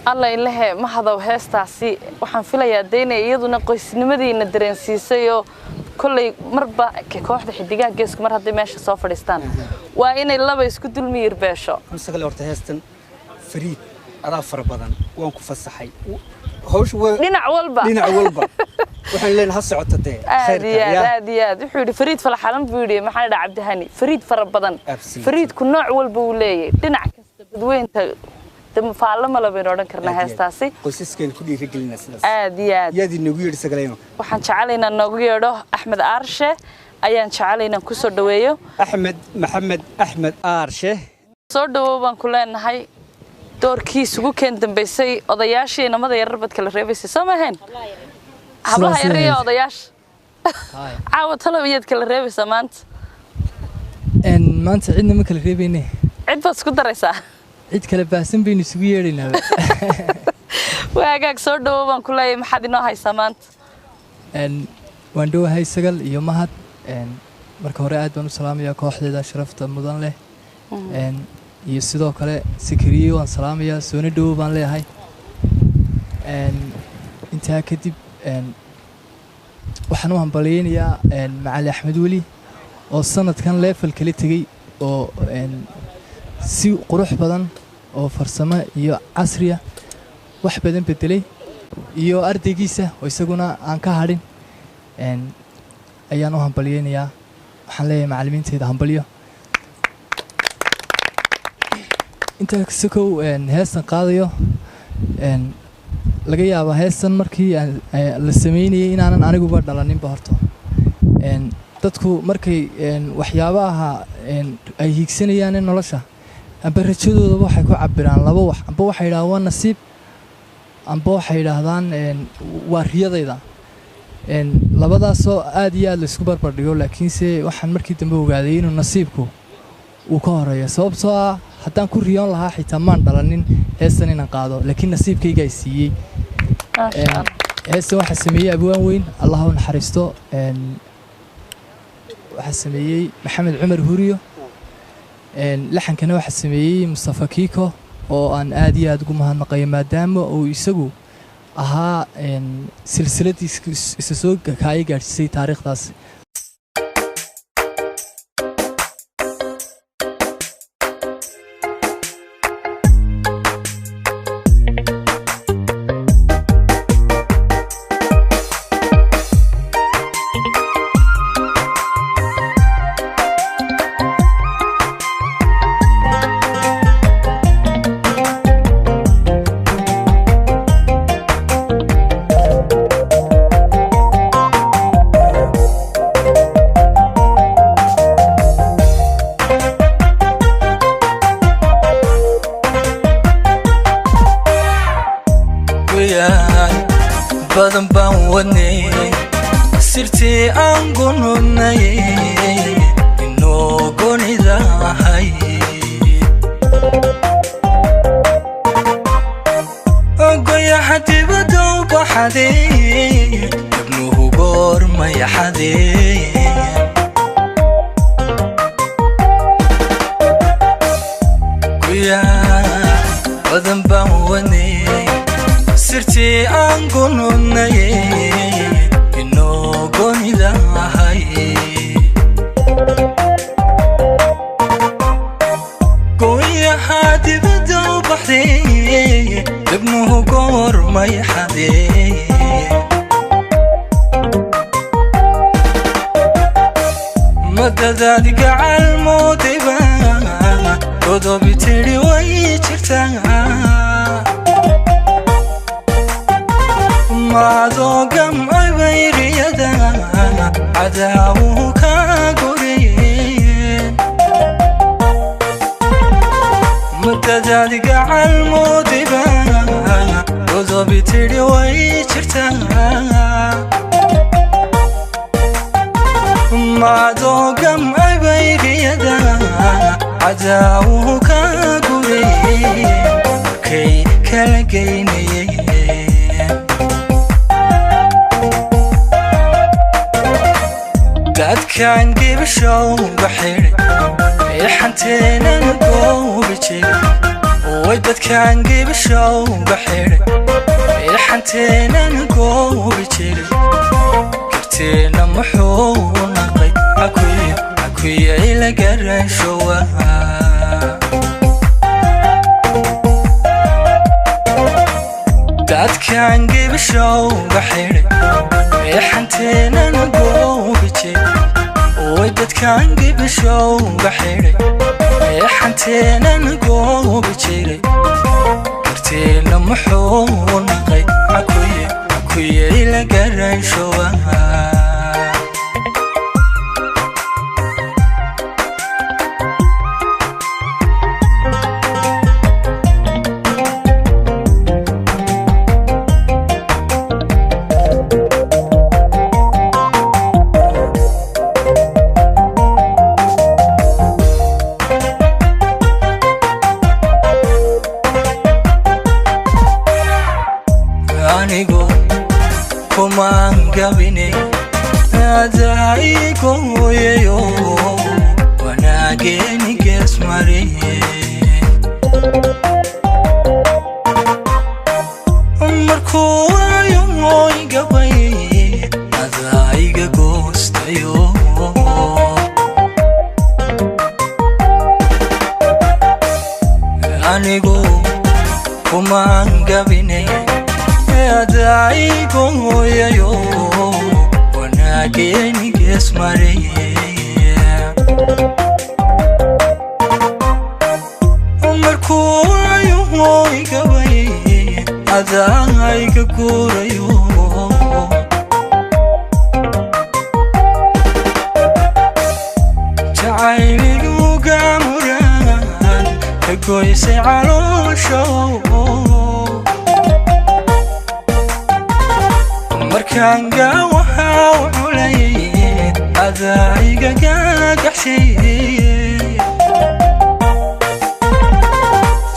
الله إله ما هذا وهستاسي وحنفلا يدينا يدنا قيسنمدي ندرن سيسيو كل مربع كواحد حديقة جسك مرة هذي ماشي صافرستان وين الله بيسكت المير باشا مستقل ورتهستن فريد أرافر بدن وانكو فصحي هوش و لنا والبا وحن لنا هالسعوتة هادي حوري فريد فلا حلم بيودي ما حدا عبد هاني فريد فر بدن فريد كل نوع والبا وليه لنا بدوين تم فعلنا لا بينورن كرنا هستاسي قصص كان كل رجلنا سلاس يادي نقول سجلينا waxaan jecelaynaa noogu yeedho Axmed Aarshe ayaan jecelaynaa ku soo dhaweeyo Maxamed Axmed Aarshe soo dhawow baan ku leenahay doorkiisa ugu keen dambeysay odayaashii namada yar bad kala reebaysay Soomaaliland hablaha yar iyo odayaasha caawa talabiyad kala reebaysa maanta cidna ma kala reebaynay cid baad isku daraysaa cid kala baahsan baynu isugu yeedhaynaa waagaag soo dhawow baan ku leeyahay maxaad inoo haysaa maanta waan dhawahay sagal iyo mahad marka hore aad baan u salaamayaa kooxdeeda sharafta mudan leh iyo sidoo kale sikriye waan salaamayaa soona dhawow baan leeyahay intaa kadib waxaan u hambaleynayaa macali Axmed Weli oo sanadkan level kale tagay oo si qurux badan oo farsamo iyo casriya wax badan bedelay iyo ardaygiisa oo isaguna aan ka hadhin ayaan u hambaliyeenayaa waxaan leeyahay macallimiinteeda hambaliyo inta kasokow heestan qaadayo laga yaabaa heestan markii la sameynayay inaanan aniguba dhalaninba horto dadku markay waxyaabaha ay hiigsanayaan nolosha amba rajadooda waxay ku cabiraan laba wax amba waxay yiraahdaan waa nasiib amba waxay yiraahdaan waa riyadayda labadaasoo aad iyo aad la isku barbar dhigo laakiinse waxaan markii dambe ogaaday inuu nasiibku uu ka horeeyo sababtoo ah haddaan ku riyoon lahaa xitaa maan dhalanin heestan inaan qaado laakiin nasiibkayga ay siiyey heestan waxaa sameeyey abwaan weyn allah u naxariisto waxaa sameeyey maxamed cumar huriyo laxankana waxaa sameeyey Mustafa Kiko oo aan aad iyo aad ugu mahadnaqayo maadaama uu isagu ahaa silsiladiis isa soo kaay gaarsiisay taariikhdaas badan baan wadnay sirtii aan gununay inoo gonidahay ogoyaha dibadda u baxaday ibnuhu goorma yaxaday badan baan wadnay sirtii aan gununay inoo gonidahay goyaha dibadda u baxday ibnuhu goorma yaxaday madadaadi gacal moodayba godobi tiri way jirtaa maadogam aybayriyada cadaawu ka goriyeen madadaadi gacal moodayba godobi tiri way jirtaa maadogam aybayriyada cadaawu ka goriyeen kay kala geynayeen dadkaan gibashow baxir xanteena goobi jiray ويدت كان جيب الشو بحيري حنتينا نقوم بجيري كرتينا محونا قي عكوية إلى قرن شوها داد كان جيب الشو بحيري حنتينا نقوم بجيري ويدت كان جيب الشو بحيري حنتينا نقوم بجيري كرتينا محونا قي عكوية إلى قرن شوها kumaan gabine adaigo yeyo wanaageni gees mariye markuu waayo mooy gabaye adaiga goostayo anigu kumaan gabine adaigo yeyo wanaageni gees mariye markuu waayo mooy gabaye adaiga guurayo jacayligu gaamuraan ka goysay caloosho markaan gaawaha u culayay adaiga gagaxsiiyey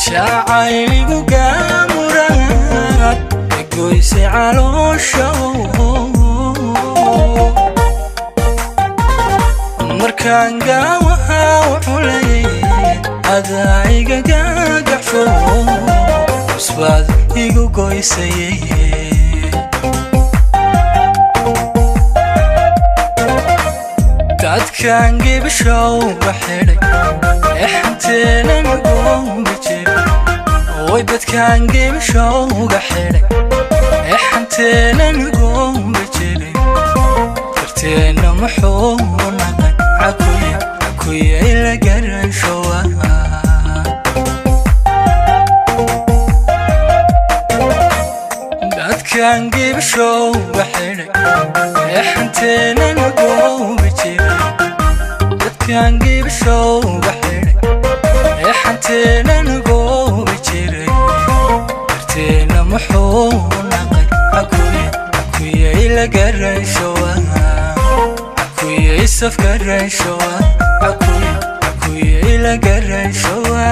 jacayligu gaamuraan ka goysay caloosho markaan gaawaha u culayay adaiga gagaxsho cusbaad igu goysayey dadkan gibishow baxidhay xanteena naqoon bijiri way dadkan gibishow baxidhay xanteena naqoon bijiri karteena muxuu naqay cakuya ila garan showa dadkan gibishow baxidhay xanteena naqoon bijiri كان جيب شو بحيري حنتينا نقوم بجيري كرتينا محونا قي عكوية إلى قرن شوا عكوية يسف قرن شوا عكوية إلى قرن شوا